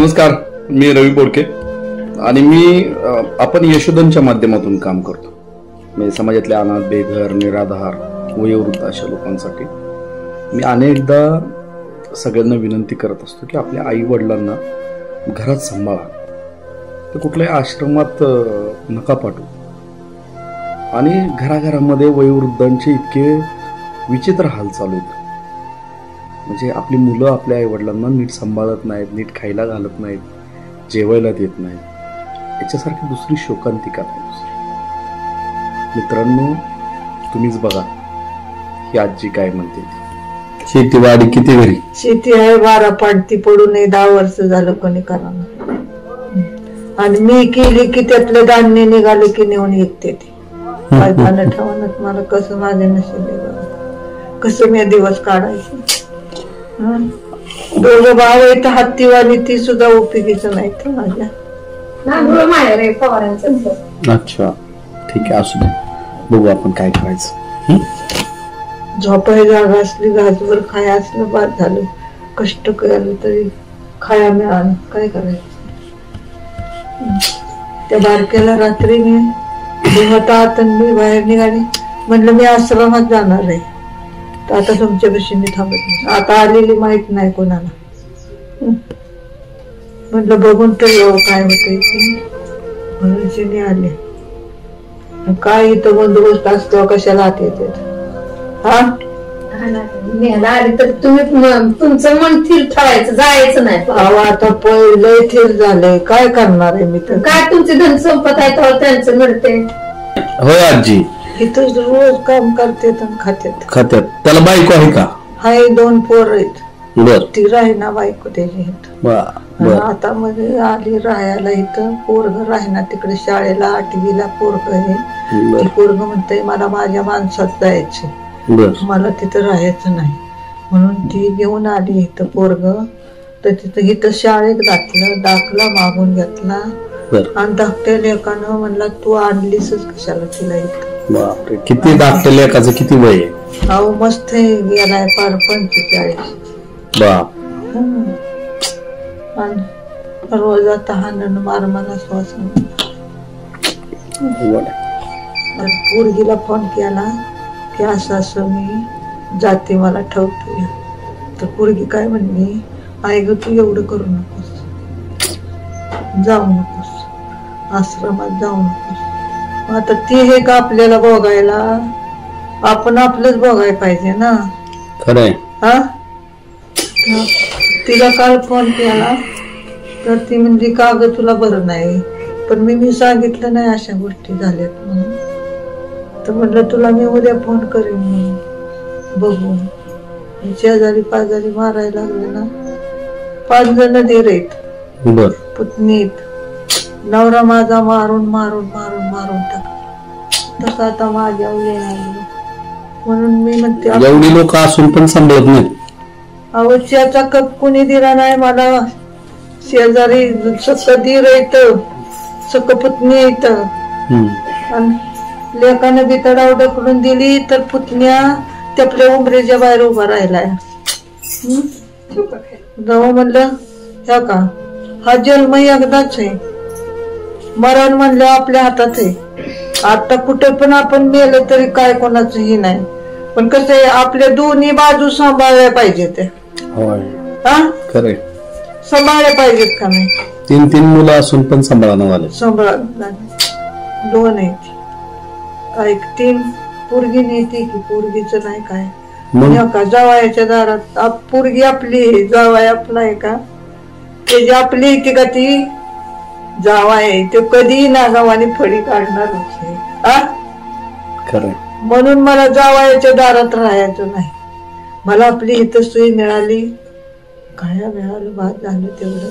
नमस्कार, मी रवी बोडके आणि आपण यशोधनच्या माध्यमातून काम करतो. म्हणजे समाजातल्या अनाथ, बेघर, निराधार, वयोवृद्ध अशा लोकांसाठी मी अनेकदा सगळ्यांना विनंती करत असतो की आपल्या आई वडिलांना घरात सांभाळा, तर कुठल्याही आश्रमात नका पाठवू. आणि घराघरामध्ये वयोवृद्धांचे इतके विचित्र हाल चालू आहेत. म्हणजे आपली मुलं आपल्या आई वडिलांना नीट सांभाळत नाहीत, नीट खायला घालत नाहीत, जेवायला देत नाहीत. याच्यासारखी दुसरी शोकांतिका नाही. मित्रांनो, तुम्हीच बघा ही आजी काय म्हणते. शेतीवाडी किती घरी? शेती आहे, 12 पाडती पडू नये, 10 वर्ष झालं कोणी करा. आणि मी केली की त्यातलं धान्य निघालं की नेऊन विकते ते. पायदान ठेवण्यात मला कसं माझे नशीब, कसं मी दिवस काढायचे. दोघं भाव आहेत, हत्तीवाणी, ती सुद्धा उपयोगीचं नाही तर माझ्या. अच्छा, ठीक आहे, असू दे, बघू आपण काय करायचं. झोपाय जागा असली, घासभर खाया असलं, बाद झालं. कष्ट केलं तरी खाया मिळालं, काय करायचं. त्या बारक्याला रात्री मी होता मी बाहेर निघाली, म्हणलं मी आश्रमात जाणार आहे, तर आता तुमच्यापाशी मी थांबत नाही. आता आलेली माहित नाही कोणाला. म्हटलं बघून तर काय होतंय म्हणून आले. काय इथं बंदोबस्त असतो, कशाला आत येते. हा आली तर तुम्ही तुमचं मन थिर ठेवायचं, जायचं नाही. आता पहिलं थिर झालंय, काय करणार आहे मी तर. काय तुमचे धन संपत आहे तर त्यांचं मिळते. होय आजी, इथं रोज काम करते खात्यात. त्याला बायको आहे का? हाय, 2 पोर आहेत. बर, ती राहीना बायको त्याची. आता मध्ये आली राहायला इथं. पोरग राहीना तिकडे शाळेला, 8वीला पोरग आहे. ती पोरग म्हणते मला माझ्या माणसात जायचे, मला तिथं राहायचं नाही, म्हणून ती घेऊन आली इथं पोरग. तर तिथं इथं शाळेत घातलं, दाखला मागून घेतला आणि धाकट्या लेकानं म्हणला तू आणलीसच कशाला तिला इथं. किती धाकट्या लेकाचं किती वय आहे? अहो मस्त गेलाय, पार 45. रोज आता हाणन मार मला श्वास. पोरगीला फोन केला की असं असं मी जाते, मला ठेवतो. तर पोरगी काय म्हणली, आई ग तू एवढं करू नकोस, जाऊ नकोस, आश्रमात जाऊ नकोस. आता ती हे का आपल्याला बघायला, आपण आपलंच बघायला पाहिजे ना. खरंय. हा, तिला काल फोन केला तर ती म्हणजे का ग तुला बरं नाही, पण मी सांगितलं नाही अशा गोष्टी झाल्यात म्हणून. तर म्हटलं तुला मी उद्या फोन करेन म्हणून. बघू, शेजारी पाजारी मारायला लागले ना. 5 जण धीर आहेत, पुतणीत. नवरा माझा मारून मारून मारून मारून टाकला. तसं आता माझ्या वेळ आली म्हणून मी म्हणते एवढी लोक असून पण सांभाळत नाही. अवच्याचा कप कुणी दिला नाही मला. शेजारी सक धीर येत, सक पुतणी येत. आणि लेकानं बितडाव ढकलून दिली तर पुतण्या त्यापल्या उमरेच्या बाहेर उभा राहिलाय. जाऊ म्हणलं ह्या का, हा जन्म एकदाच आहे, मरण म्हणलं आपल्या हातात आहे. आता कुठं पण आपण मेलं तरी काय कोणाचं हे नाही, पण कसं आहे आपल्या दोन्ही बाजू सांभाळल्या पाहिजेत. सांभाळल्या पाहिजेत का नाही. 3 मुलं असून पण सांभाळा सांभाळा 2 आहेत. काय 3 पोरगी नेते की पोरगीच नाही काय का. जावयाच्या दारात पोरगी आपली, जावाय आपला आहे का, त्याची आपली येते का ती. जावाय ते कधी नागावाने फळी काढणार होते. म्हणून मला जावयाच्या दारात राहायचं नाही. मला आपली इथं सोयी मिळाली, खाया मिळालं, भात झालं तेवढं.